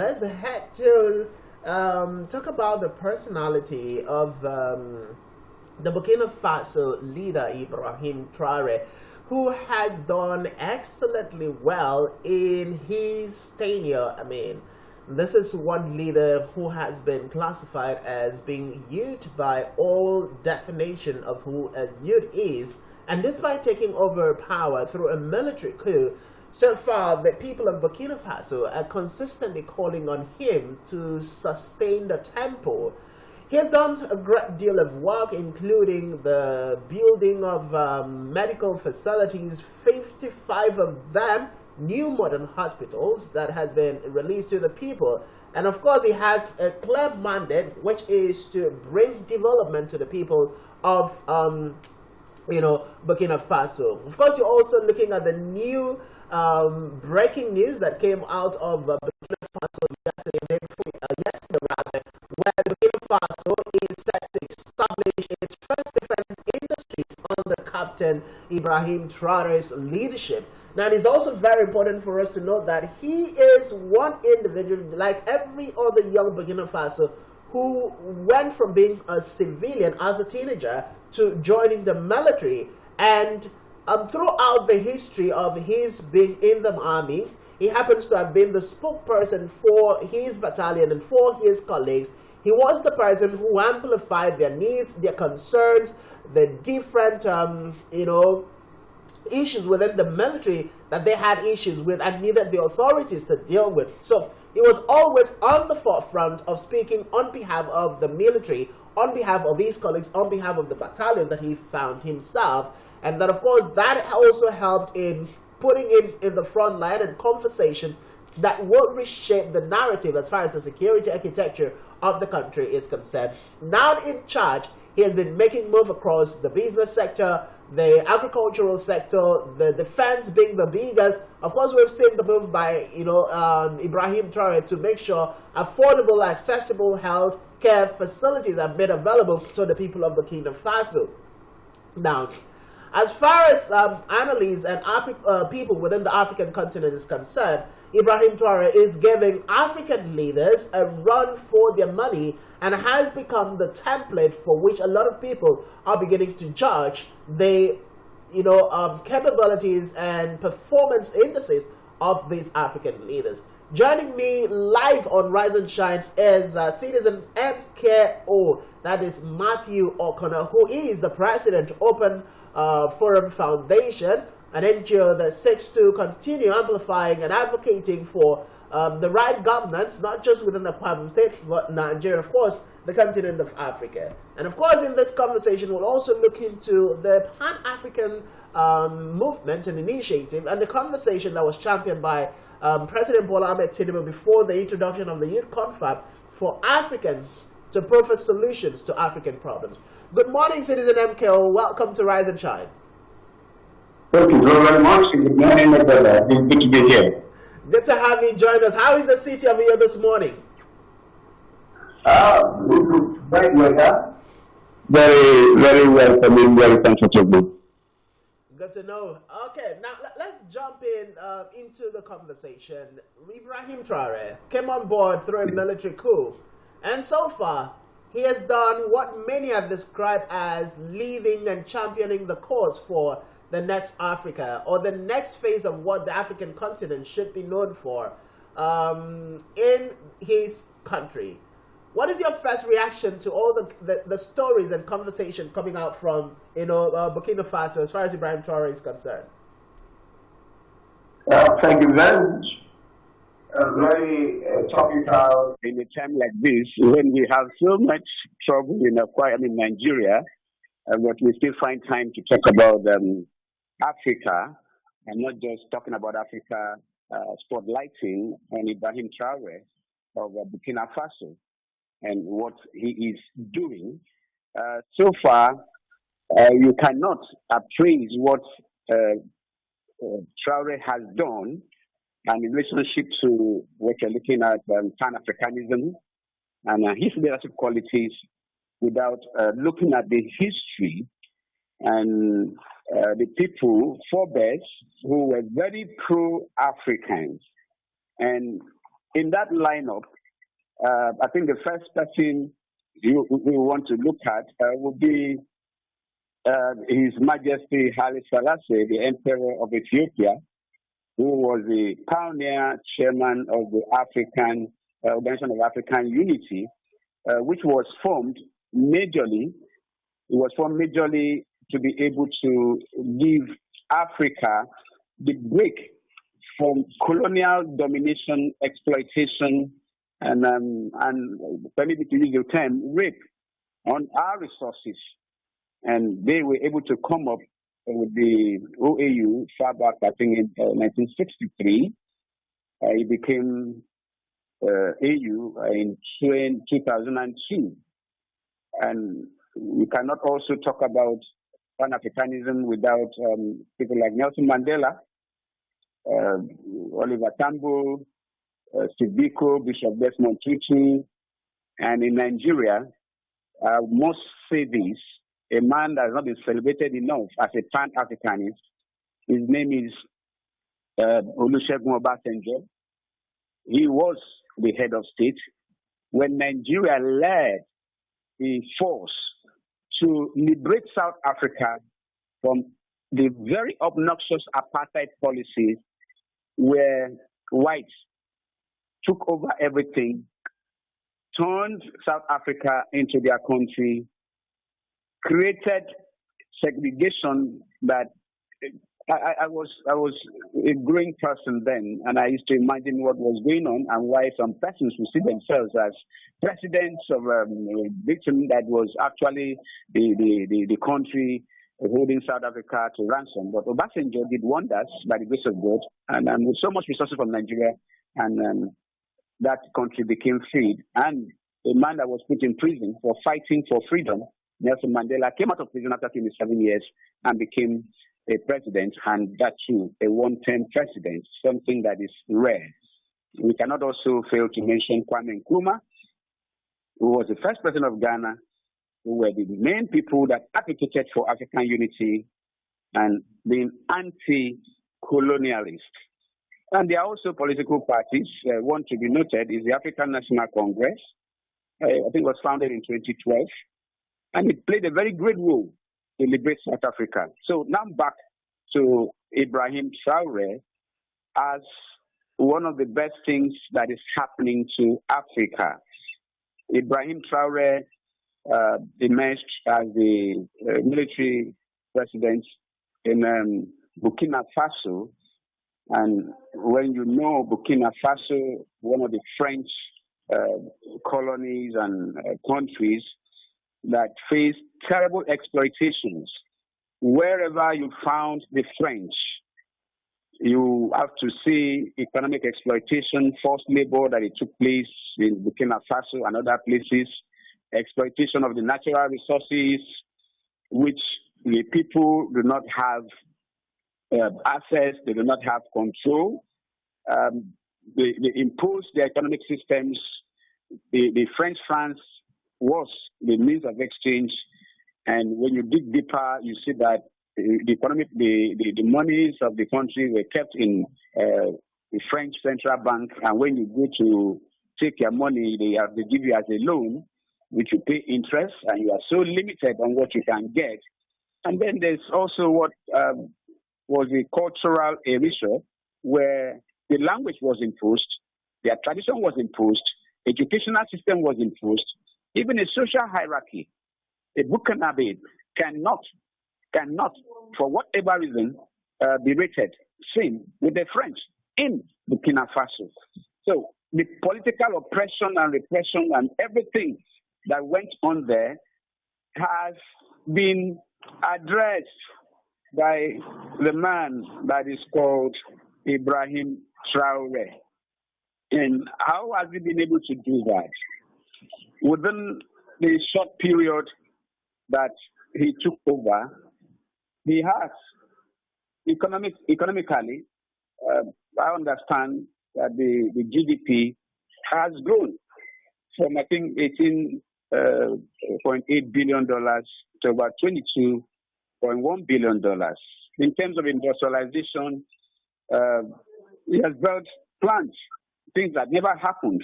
let's head to talk about the personality of the Burkina Faso leader Ibrahim Traore, who has done excellently well in his tenure. I mean, this is one leader who has been classified as being youth by all definition of who a youth is, and despite taking over power through a military coup, so far the people of Burkina Faso are consistently calling on him to sustain the tempo. He has done a great deal of work, including the building of medical facilities, 55 of them new modern hospitals that has been released to the people. And of course, he has a clear mandate, which is to bring development to the people of Burkina Faso. Of course, you're also looking at the new breaking news that came out of Burkina Faso yesterday rather, where Burkina Faso is set to establish its first defense industry under Captain Ibrahim Traore's leadership. Now, it is also very important for us to note that he is one individual, like every other young Burkina Faso, who went from being a civilian as a teenager to joining the military. And throughout the history of his being in the army, he happens to have been the spokesperson for his battalion and for his colleagues. He was the person who amplified their needs, their concerns, the different, issues within the military that they had issues with and needed the authorities to deal with. So he was always on the forefront of speaking on behalf of the military, on behalf of his colleagues, on behalf of the battalion that he found himself. And that, of course, that also helped in putting him in the front line and conversations that will reshape the narrative as far as the security architecture of the country is concerned. Now in charge, he has been making moves across the business sector, the agricultural sector, the defense being the biggest. Of course, we've seen the move by Ibrahim Traore to make sure affordable, accessible health care facilities are made available to the people of Burkina Faso. Now, as far as analysts and people within the African continent is concerned, Ibrahim Traore is giving African leaders a run for their money and has become the template for which a lot of people are beginning to judge the capabilities and performance indices of these African leaders. Joining me live on Rise and Shine is Citizen MKO, that is Matthew O'Connor, who is the president of Open Forum Foundation, an NGO that seeks to continue amplifying and advocating for the right governance, not just within the Kwame State, but Nigeria, of course, the continent of Africa. And of course, in this conversation, we'll also look into the Pan-African movement and initiative and the conversation that was championed by President Bola Ahmed Tinubu before the introduction of the Youth Confab for Africans to proffer solutions to African problems. Good morning, Citizen MKO. Welcome to Rise and Shine. Thank you very much. Good morning, my brother. It's good to be here. Good to have you join us. How is the city of here this morning? Great weather. Very, very welcoming, very comfortable. Good to know. Okay, now let's jump into the conversation. Ibrahim Traore came on board through a military coup, and so far he has done what many have described as leading and championing the cause for the next Africa, or the next phase of what the African continent should be known for in his country. What is your first reaction to all the stories and conversation coming out from Burkina Faso as far as Ibrahim Traore is concerned? Thank you very much. Very topical in a time like this when we have so much trouble in Nigeria, but we still find time to talk about Africa, and not just talking about Africa, spotlighting on Ibrahim Traore of Burkina Faso and what he is doing. So far, you cannot appraise what Traore has done and in relationship to what you're looking at, Pan-Africanism and his leadership qualities without looking at the history and the people, forebears, who were very pro-Africans. And in that lineup, I think the first person you want to look at would be His Majesty Haile Selassie, the Emperor of Ethiopia, who was the pioneer chairman of the African Organization of African Unity, which was formed majorly. It was formed majorly to be able to give Africa the break from colonial domination, exploitation, and permit me to use the term rape on our resources. And they were able to come up with the OAU far back, I think, in 1963. It became AU in 2002. And we cannot also talk about Pan-Africanism without people like Nelson Mandela, Oliver Tambo, Steve Biko, Bishop Desmond Tutu, and in Nigeria, I must say this, a man that has not been celebrated enough as a Pan-Africanist. His name is Olusegun Obasanjo. He was the head of state when Nigeria led the force to liberate South Africa from the very obnoxious apartheid policies where whites took over everything, turned South Africa into their country, created segregation that I was a growing person then, and I used to imagine what was going on and why some persons would see themselves as presidents of a victim that was actually the country holding South Africa to ransom. But Obasanjo did wonders by the grace of God, and with so much resources from Nigeria, and that country became freed. And a man that was put in prison for fighting for freedom, Nelson Mandela, came out of prison after 27 years and became a president, and that too, a one-term president, something that is rare. We cannot also fail to mention Kwame Nkrumah, who was the first president of Ghana, who were the main people that advocated for African unity and being anti-colonialist. And there are also political parties. One to be noted is the African National Congress. I think it was founded in 2012, and it played a very great role to liberate South Africa. So now back to Ibrahim Traoré as one of the best things that is happening to Africa. Ibrahim Traoré emerged as the military president in Burkina Faso. And when you know Burkina Faso, one of the French colonies and countries that face terrible exploitations, wherever you found the French, you have to see economic exploitation, forced labor that it took place in Burkina Faso and other places, exploitation of the natural resources, which the people do not have access, they do not have control. They impose their economic systems. The French France was the means of exchange, and when you dig deeper, you see that the monies of the country were kept in the French central bank, and when you go to take your money, they give you as a loan, which you pay interest, and you are so limited on what you can get. And then there's also what was the cultural erasure, where the language was imposed, their tradition was imposed, educational system was imposed, even a social hierarchy. A Burkinabe cannot, for whatever reason, be rated same with the French in Burkina Faso. So the political oppression and repression and everything that went on there has been addressed by the man that is called Ibrahim Traoré. And how has he been able to do that? Within the short period that he took over, he has economically, I understand that the GDP has grown from, I think, $18.8 billion to about $22.1 billion. In terms of industrialization, he has built plants things that never happened.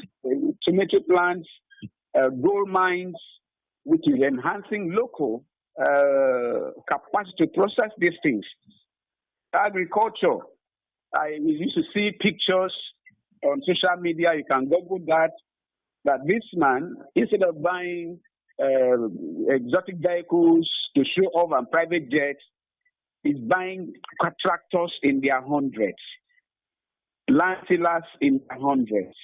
Tomato plants, gold mines, which is enhancing local capacity to process these things. Agriculture. We used to see pictures on social media. You can Google that this man, instead of buying exotic vehicles to show off and private jets, is buying tractors in their hundreds, land tillers in their hundreds,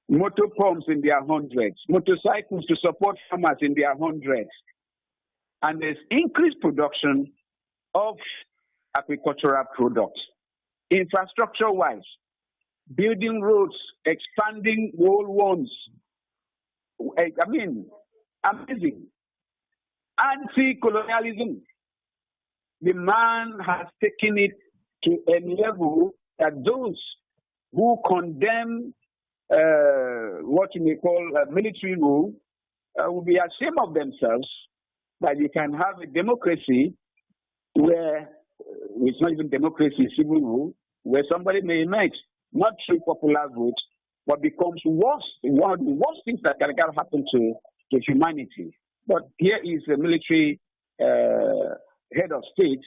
motor pumps in their hundreds, motorcycles to support farmers in their hundreds. And there's increased production of agricultural products. Infrastructure-wise, building roads, expanding old ones. I mean, amazing. Anti-colonialism. The man has taken it to a level that those who condemn what you may call military rule will be ashamed of themselves, that you can have a democracy where it's not even democracy, it's civil rule, where somebody may emerge, not through popular vote, but becomes worse, one of the worst things that can happen to humanity. But here is a military head of state,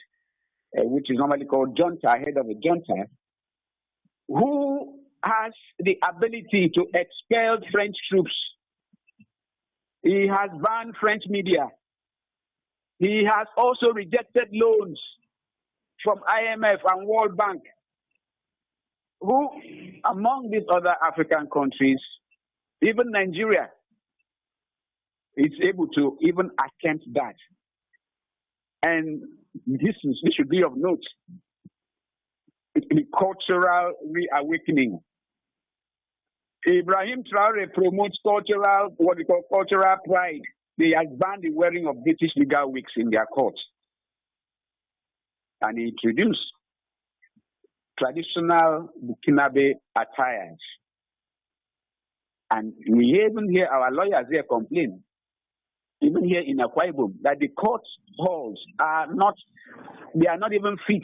which is normally called junta, head of a junta, who has the ability to expel French troops. He has banned French media. He has also rejected loans from IMF and World Bank, who, among these other African countries, even Nigeria, is able to even attempt that. And this should be of note. The cultural reawakening. Ibrahim Traore promotes what we call cultural pride. They have banned the wearing of British legal wigs in their courts. And he introduced traditional Burkinabe attires. And we even hear our lawyers here complain, even here in Akwa Ibom, that the court halls are not even fit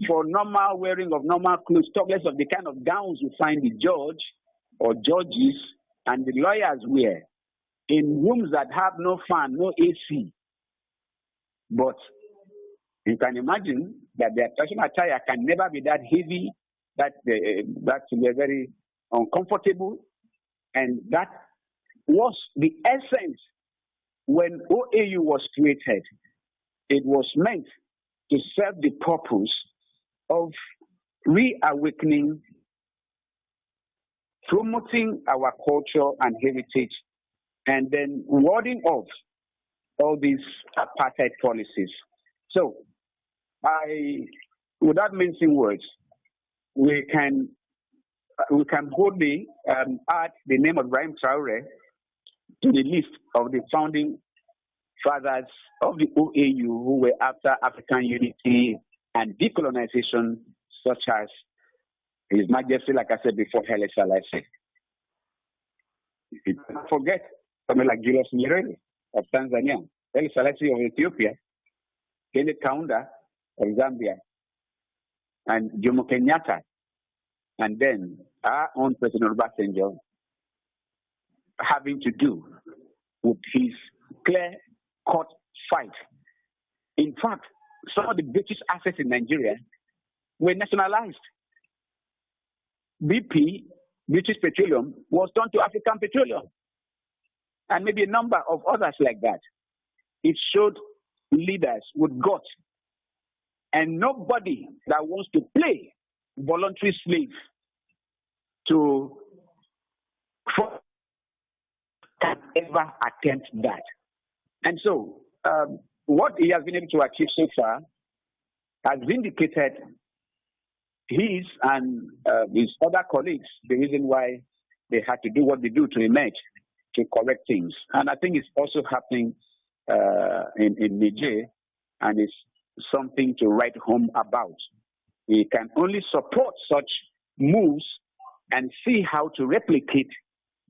for normal wearing of normal clothes, talk less of the kind of gowns you find the judge or judges and the lawyers wear in rooms that have no fan, no AC. But you can imagine that their traditional attire can never be that heavy, that they're very uncomfortable. And that was the essence when OAU was created. It was meant to serve the purpose of reawakening, promoting our culture and heritage, and then warding off all these apartheid policies. So, without mincing words, we can boldly add the name of Ibrahim Traore to the list of the founding fathers of the OAU who were after African unity and decolonization, such as His Majesty, like I said before, Haile Selassie. You cannot forget someone like Julius Nyerere of Tanzania, Haile Selassie of Ethiopia, Kenneth Kaunda of Zambia, and Jomo Kenyatta, and then our own President Obasanjo, having to do with his clear-cut fight. In fact, some of the British assets in Nigeria were nationalized. BP, British Petroleum, was turned to African Petroleum, and maybe a number of others like that. It showed leaders with guts, and nobody that wants to play voluntary slave to can ever attempt that. And so, what he has been able to achieve so far has vindicated his and his other colleagues the reason why they had to do what they do to emerge, to correct things. And I think it's also happening in Niger, and it's something to write home about. We can only support such moves and see how to replicate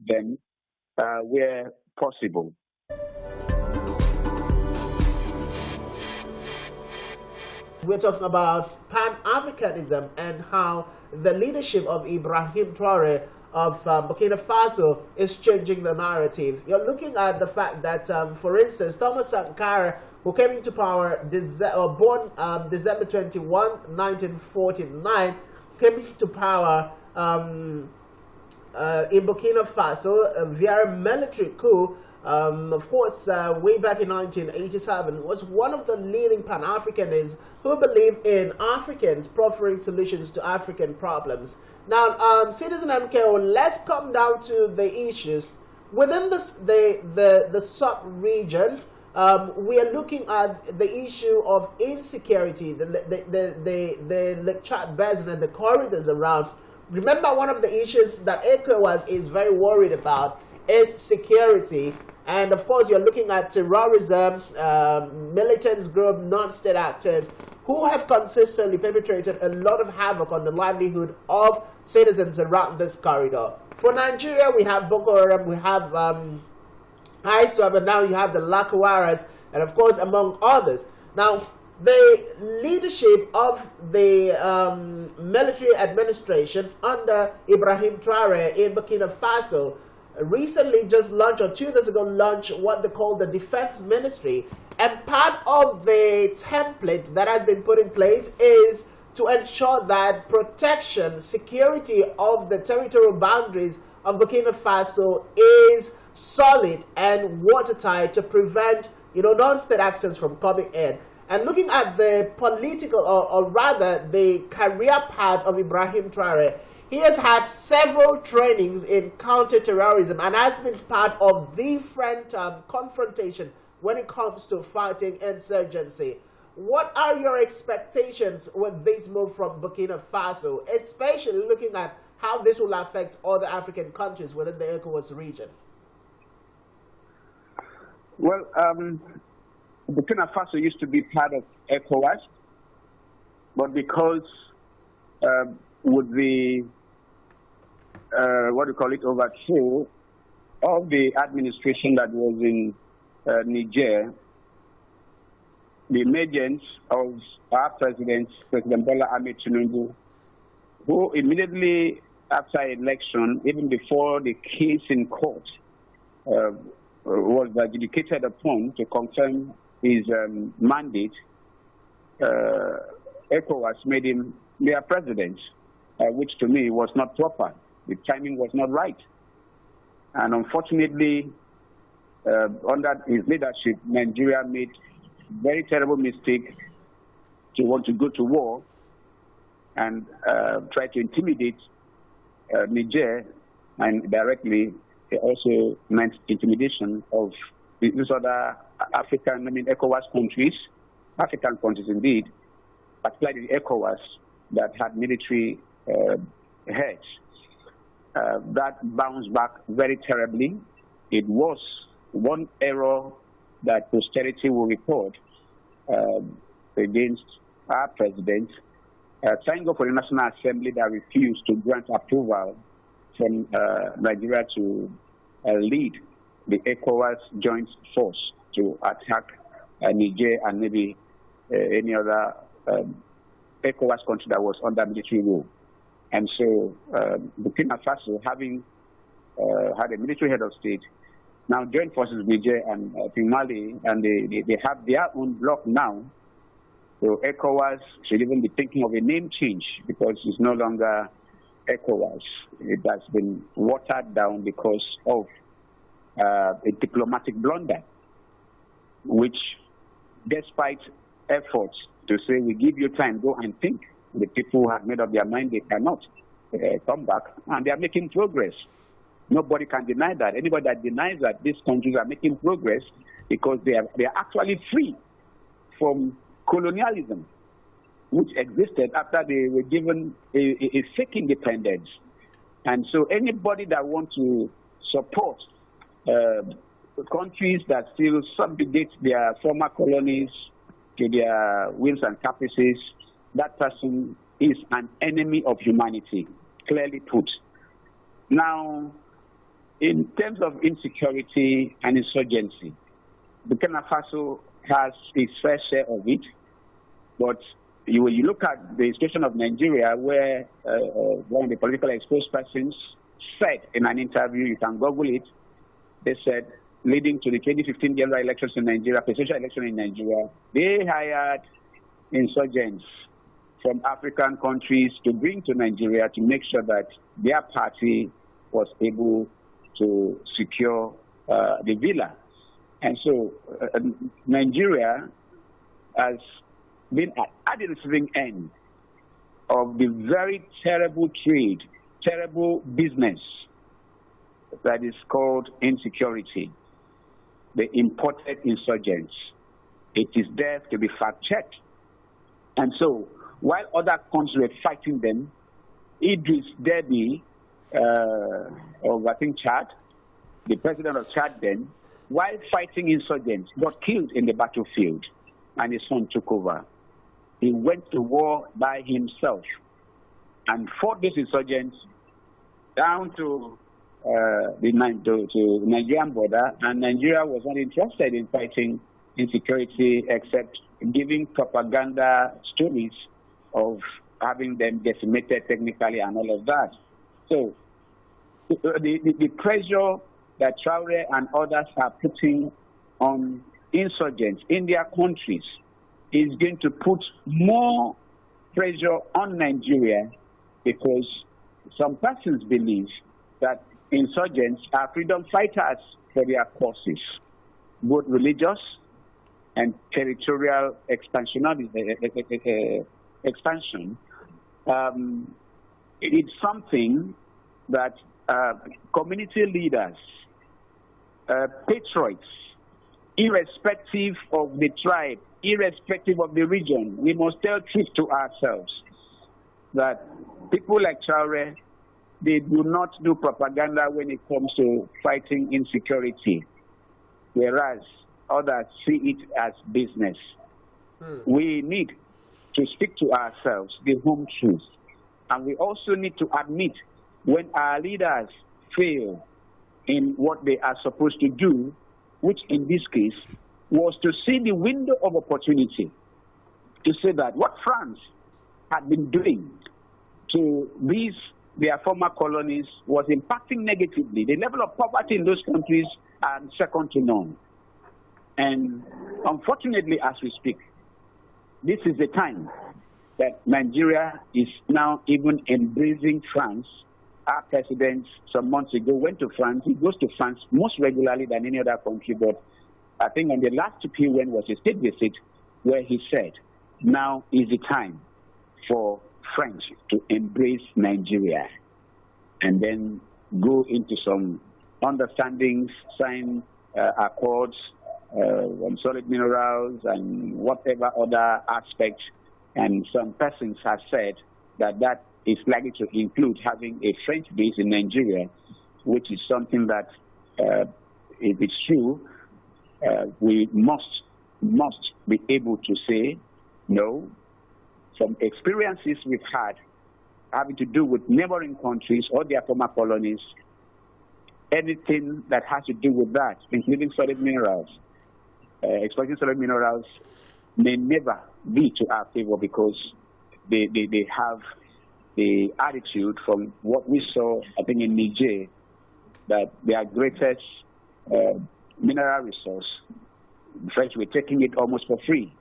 them where possible. We're talking about Pan-Africanism and how the leadership of Ibrahim Traore of Burkina Faso is changing the narrative. You're looking at the fact that, for instance, Thomas Sankara, who came into power, born December 21, 1949, came into power in Burkina Faso via a military coup. Of course, way back in 1987, was one of the leading Pan-Africanists who believed in Africans proffering solutions to African problems. Now, Citizen MKO, let's come down to the issues. Within the sub-region, we are looking at the issue of insecurity, the Chad Basin and the corridors around. Remember, one of the issues that ECOWAS is very worried about is security. And of course, you're looking at terrorism, militants group, non-state actors who have consistently perpetrated a lot of havoc on the livelihood of citizens around this corridor. For Nigeria, we have Boko Haram, we have ISWAP, and now you have the Lakawaras, and of course, among others. Now, the leadership of the military administration under Ibrahim Traore in Burkina Faso recently just launched, or 2 days ago launched, what they call the Defense Ministry. And part of the template that has been put in place is to ensure that protection, security of the territorial boundaries of Burkina Faso is solid and watertight to prevent, non-state actors from coming in. And looking at the political, or rather the career path of Ibrahim Traore, he has had several trainings in counter-terrorism and has been part of different confrontation when it comes to fighting insurgency. What are your expectations with this move from Burkina Faso, especially looking at how this will affect other African countries within the ECOWAS region? Well, Burkina Faso used to be part of ECOWAS, but because with the overthrow of the administration that was in Niger, the emergence of our President Bola Ahmed Tinubu, who immediately after election, even before the case in court was adjudicated upon to confirm his mandate, ECOWAS made him their president, which to me was not proper. The timing was not right. And unfortunately, under his leadership, Nigeria made very terrible mistake to want to go to war and try to intimidate Niger, and directly it also meant intimidation of these other ECOWAS countries, African countries indeed, particularly the ECOWAS that had military heads. That bounced back very terribly. It was one error that posterity will report against our president. Thank God for the National Assembly that refused to grant approval from Nigeria to lead the ECOWAS joint force to attack Niger and maybe any other ECOWAS country that was under military rule. And so Burkina Faso, having had a military head of state, now joined forces with Niger and Mali, and they have their own bloc now. So ECOWAS should even be thinking of a name change, because it's no longer ECOWAS. It has been watered down because of a diplomatic blunder, which, despite efforts to say, we give you time, go and think, the people who have made up their mind they cannot come back, and they are making progress. Nobody can deny that. Anybody that denies that these countries are making progress because they are actually free from colonialism, which existed after they were given a fake independence. And so anybody that wants to support countries that still subjugate their former colonies to their whims and caprices, that person is an enemy of humanity, clearly put. Now, in terms of insecurity and insurgency, Burkina Faso has its fair share of it, but you look at the situation of Nigeria, where one of the political exposed persons said in an interview, you can Google it, they said, leading to the 2015 general elections in Nigeria, presidential election in Nigeria, they hired insurgents from African countries to bring to Nigeria to make sure that their party was able to secure the villa. And so Nigeria has been at the receiving end of the very terrible trade, terrible business that is called insecurity, the imported insurgents. It is there to be fact-checked. And so, while other countries were fighting them, Idris Deby of, I think, Chad, the president of Chad then, while fighting insurgents, got killed in the battlefield, and his son took over. He went to war by himself and fought these insurgents down to the Nigerian border, and Nigeria was not interested in fighting insecurity except giving propaganda stories of having them decimated technically and all of that. So the pressure that Traore and others are putting on insurgents in their countries is going to put more pressure on Nigeria, because some persons believe that insurgents are freedom fighters for their causes, both religious and territorial expansion. It's something that community leaders, patriots, irrespective of the tribe, irrespective of the region, we must tell truth to ourselves that people like Traore, they do not do propaganda when it comes to fighting insecurity, whereas others see it as business. We need to speak to ourselves the home truth, and we also need to admit when our leaders fail in what they are supposed to do, which in this case was to see the window of opportunity to say that what France had been doing to their former colonies was impacting negatively. The level of poverty in those countries are second to none. And unfortunately, as we speak, this is the time that Nigeria is now even embracing France. Our president some months ago went to France. He goes to France most regularly than any other country, but I think on the last trip he went was a state visit where he said, now is the time for French to embrace Nigeria and then go into some understandings, sign accords on solid minerals and whatever other aspects. And some persons have said that that is likely to include having a French base in Nigeria, which is something that, if it's true, we must be able to say no. From experiences we've had having to do with neighboring countries or their former colonies, anything that has to do with that, including solid minerals, exploiting solid minerals, may never be to our favor, because they have the attitude from what we saw, I think, in Niger, that their greatest mineral resource, the French were taking it almost for free.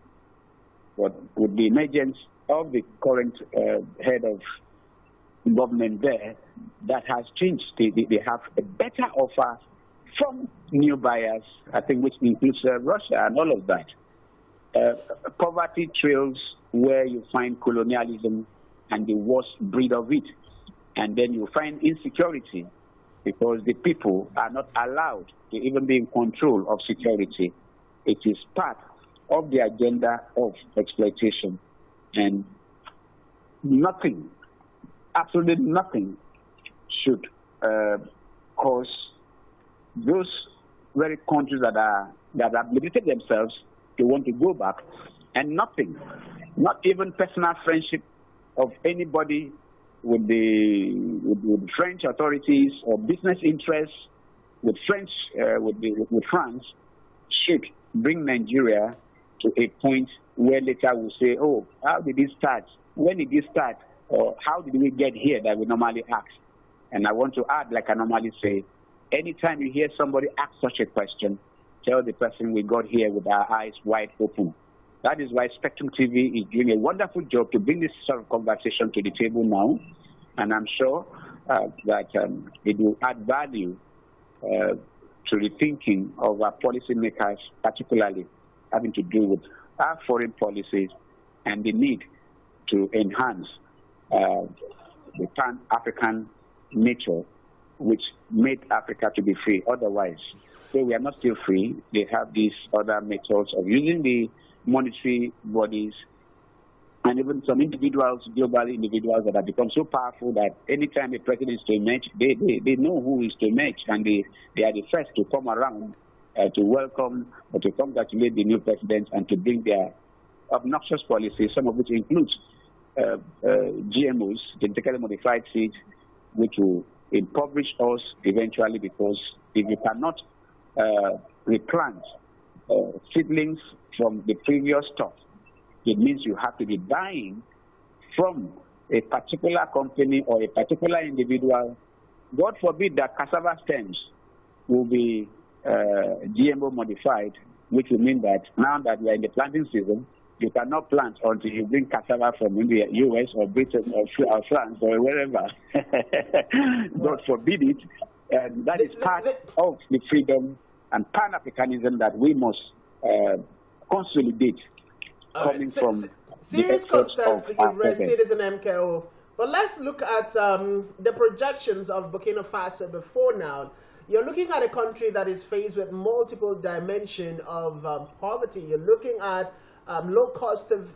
But with the emergence of the current head of government there, that has changed. They have a better offer from new buyers, I think, which includes Russia and all of that. Poverty trails where you find colonialism and the worst breed of it. And then you find insecurity because the people are not allowed to even be in control of security. It is part of the agenda of exploitation. And nothing, absolutely nothing, should cause those very countries that have limited themselves to want to go back, and nothing, not even personal friendship of anybody with the French authorities or business interests with France, should bring Nigeria to a point where later we'll say, oh, how did this start? When did this start? Or how did we get here that we normally ask? And I want to add, like I normally say, anytime you hear somebody ask such a question, tell the person we got here with our eyes wide open. That is why Spectrum TV is doing a wonderful job to bring this sort of conversation to the table now. And I'm sure that it will add value to the thinking of our policymakers, particularly having to do with our foreign policies and the need to enhance the pan-African nature which made Africa to be free. Otherwise, so we are not still free. They have these other methods of using the monetary bodies and even some individuals, global individuals that have become so powerful that anytime a president is to emerge, they know who is to emerge, and they are the first to come around to welcome or to congratulate the new president and to bring their obnoxious policies, some of which includes GMOs, genetically modified seeds, which will impoverish us eventually, because if you cannot replant seedlings from the previous stock, it means you have to be buying from a particular company or a particular individual. God forbid that cassava stems will be GMO modified, which will mean that now that we are in the planting season, you cannot plant until you bring cassava from India, US or Britain or France or wherever. God forbid it. And that is part of the freedom and Pan-Africanism that we must consolidate. Coming from serious concerns that you've raised, Citizen MKO. But let's look at the projections of Burkina Faso before now. You're looking at a country that is faced with multiple dimensions of poverty. You're looking at low cost of,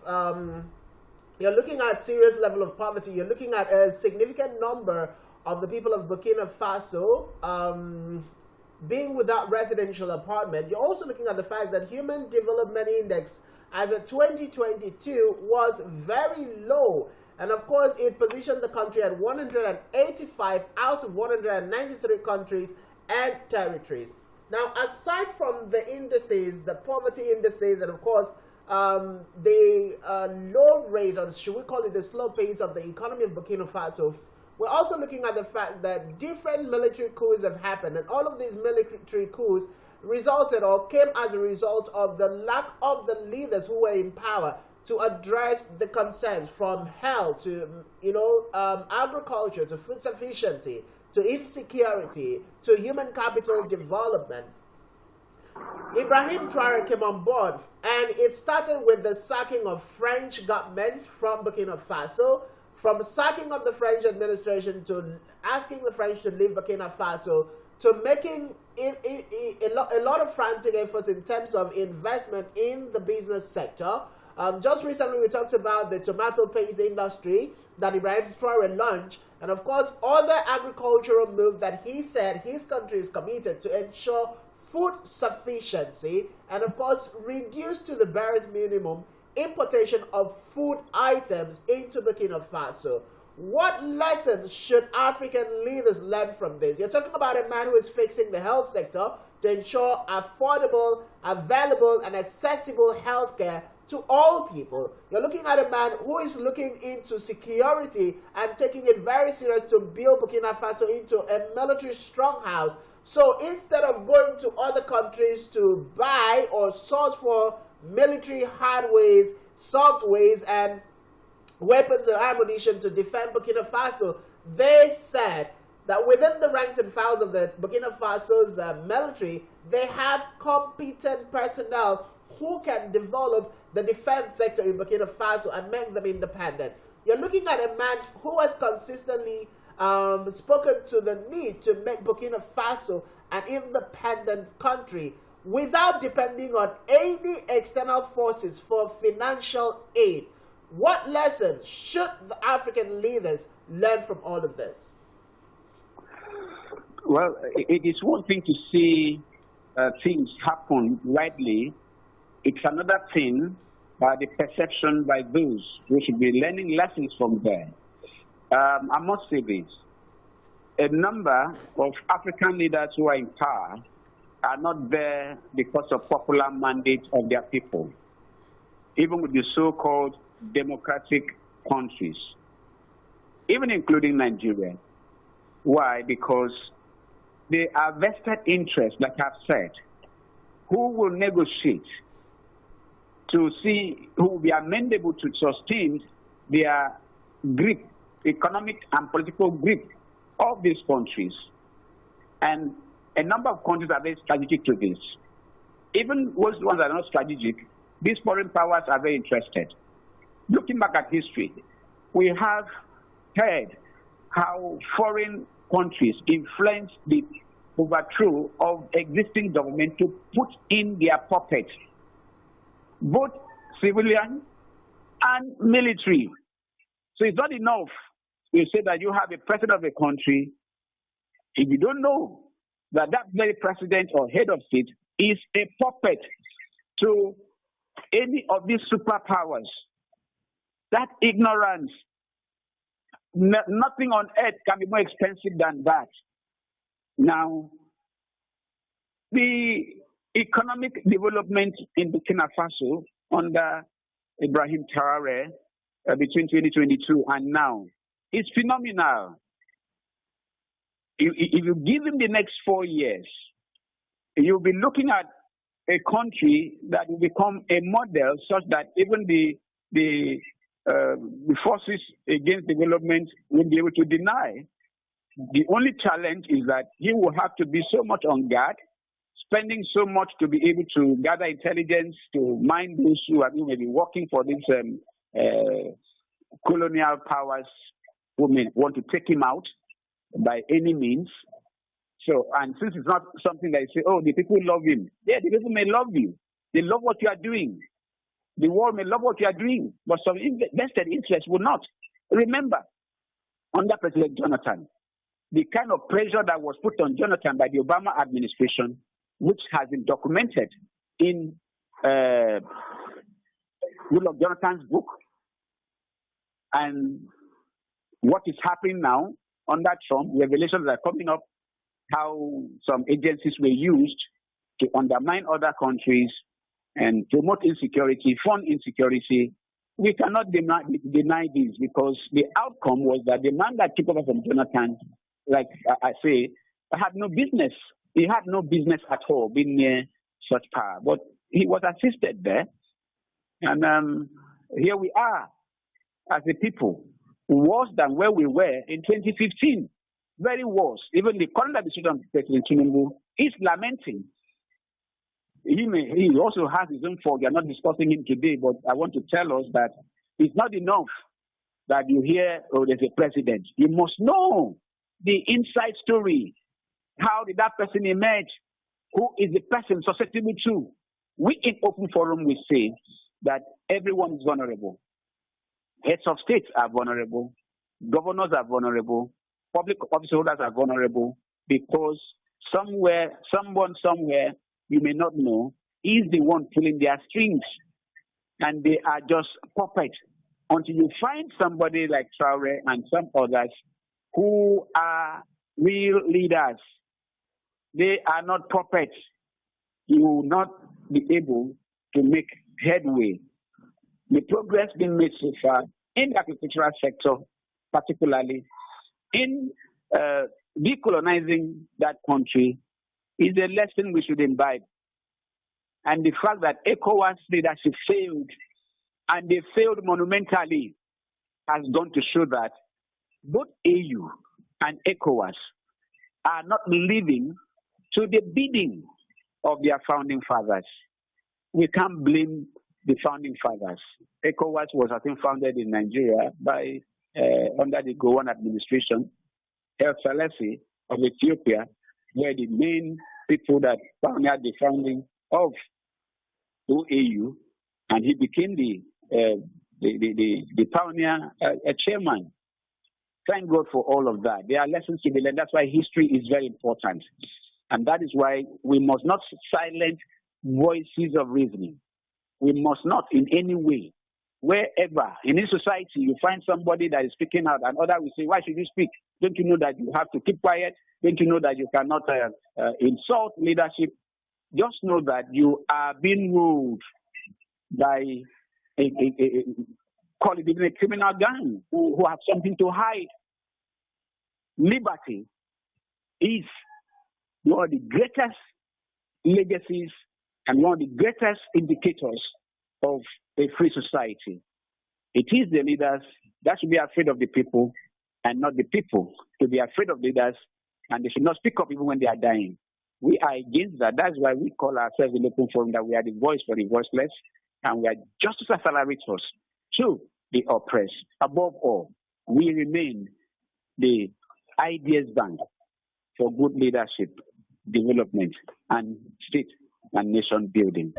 you're looking at serious level of poverty. You're looking at a significant number of the people of Burkina Faso being without residential apartment. You're also looking at the fact that Human Development Index as of 2022 was very low. And of course, it positioned the country at 185 out of 193 countries and territories. Now, aside from the indices, the poverty indices, and of course, the low rate, or should we call it the slow pace of the economy of Burkina Faso, we're also looking at the fact that different military coups have happened, and all of these military coups resulted or came as a result of the lack of the leaders who were in power to address the concerns from health to, agriculture, to food sufficiency, to insecurity, to human capital development. Ibrahim Traoré came on board, and it started with the sacking of French government from Burkina Faso, from sacking of the French administration to asking the French to leave Burkina Faso, to making a lot of frantic efforts in terms of investment in the business sector. Just recently, we talked about the tomato paste industry that Ibrahim Traoré launched, and of course, other agricultural moves that he said his country is committed to ensure food sufficiency, and of course, reduce to the barest minimum importation of food items into Burkina Faso. What lessons should African leaders learn from this? You're talking about a man who is fixing the health sector to ensure affordable, available, and accessible healthcare to all people. You're looking at a man who is looking into security and taking it very serious to build Burkina Faso into a military stronghouse. So instead of going to other countries to buy or source for military hardwares, softwares, and weapons and ammunition to defend Burkina Faso, they said that within the ranks and files of the Burkina Faso's military, they have competent personnel who can develop the defense sector in Burkina Faso and make them independent. You're looking at a man who has consistently spoken to the need to make Burkina Faso an independent country without depending on any external forces for financial aid. What lessons should the African leaders learn from all of this? Well, it is one thing to see things happen rightly. It's another thing the perception by those who should be learning lessons from there. I must say this. A number of African leaders who are in power are not there because of popular mandate of their people. even with the so-called democratic countries, even including Nigeria. Why? Because they are vested interests, like I've said, who will negotiate to see who will be amenable to sustain their grip, economic and political grip of these countries. And a number of countries are very strategic to this. Even those ones that are not strategic, these foreign powers are very interested. Looking back at history, we have heard how foreign countries influence the overthrow of existing government to put in their puppets, both civilian and military. So it's not enough to say that you have a president of a country if you don't know that that very president or head of state is a puppet to any of these superpowers. That ignorance, nothing on earth can be more expensive than that. Now, the economic development in Burkina Faso under Ibrahim Traoré between 2022 and now is phenomenal. If you give him the next 4 years, you'll be looking at a country that will become a model such that even the forces against development will be able to deny. The only challenge is that he will have to be so much on guard, spending so much to be able to gather intelligence, to mind those who may be working for these colonial powers who may want to take him out by any means. So, and since it's not something that you say, oh, the people love him. Yeah, the people may love you. They love what you are doing. The world may love what you are doing, but some vested interests will not. Remember, under President Jonathan, the kind of pressure that was put on Jonathan by the Obama administration, which has been documented in Goodluck Jonathan's book, and what is happening now under Trump, revelations that are coming up, how some agencies were used to undermine other countries and promote insecurity, fund insecurity. We cannot deny this because the outcome was that the man that took over from Jonathan, like I say, had no business. He had no business at all being near such power. But he was assisted there. And here we are as a people, worse than where we were in 2015. Very worse. Even the current administration of President Tinubu is lamenting. He also has his own fault. We are not discussing him today, but I want to tell us that it's not enough that you hear, oh, there's a president. You must know the inside story. How did that person emerge? Who is the person susceptible to? We in Open Forum, we say that everyone is vulnerable. Heads of states are vulnerable. Governors are vulnerable. Public office holders are vulnerable because someone somewhere you may not know is the one pulling their strings, and they are just puppets until you find somebody like Traoré and some others who are real leaders. They are not puppets. You will not be able to make headway. The progress being made so far in the agricultural sector, particularly in decolonizing that country, is a lesson we should imbibe. And the fact that ECOWAS leadership failed, and they failed monumentally, has gone to show that both AU and ECOWAS are not living to the bidding of their founding fathers. We can't blame the founding fathers. ECOWAS was, I think, founded in Nigeria by under the Gowon administration. El Salesi of Ethiopia were the main people that pioneered the founding of OAU, and he became the pioneer chairman. Thank God for all of that. There are lessons to be learned. That's why history is very important. And that is why we must not silence voices of reasoning. We must not in any way, wherever, in any society, you find somebody that is speaking out and others will say, why should you speak? Don't you know that you have to keep quiet? Don't you know that you cannot insult leadership? Just know that you are being ruled by call it even a criminal gang who have something to hide. Liberty is one of the greatest legacies and one of the greatest indicators of a free society. It is the leaders that should be afraid of the people and not the people to be afraid of leaders, and they should not speak up even when they are dying. We are against that. That's why we call ourselves in Open Forum that we are the voice for the voiceless, and we are justice accelerators to the oppressed. Above all, we remain the ideas bank for good leadership, development, and state and nation building.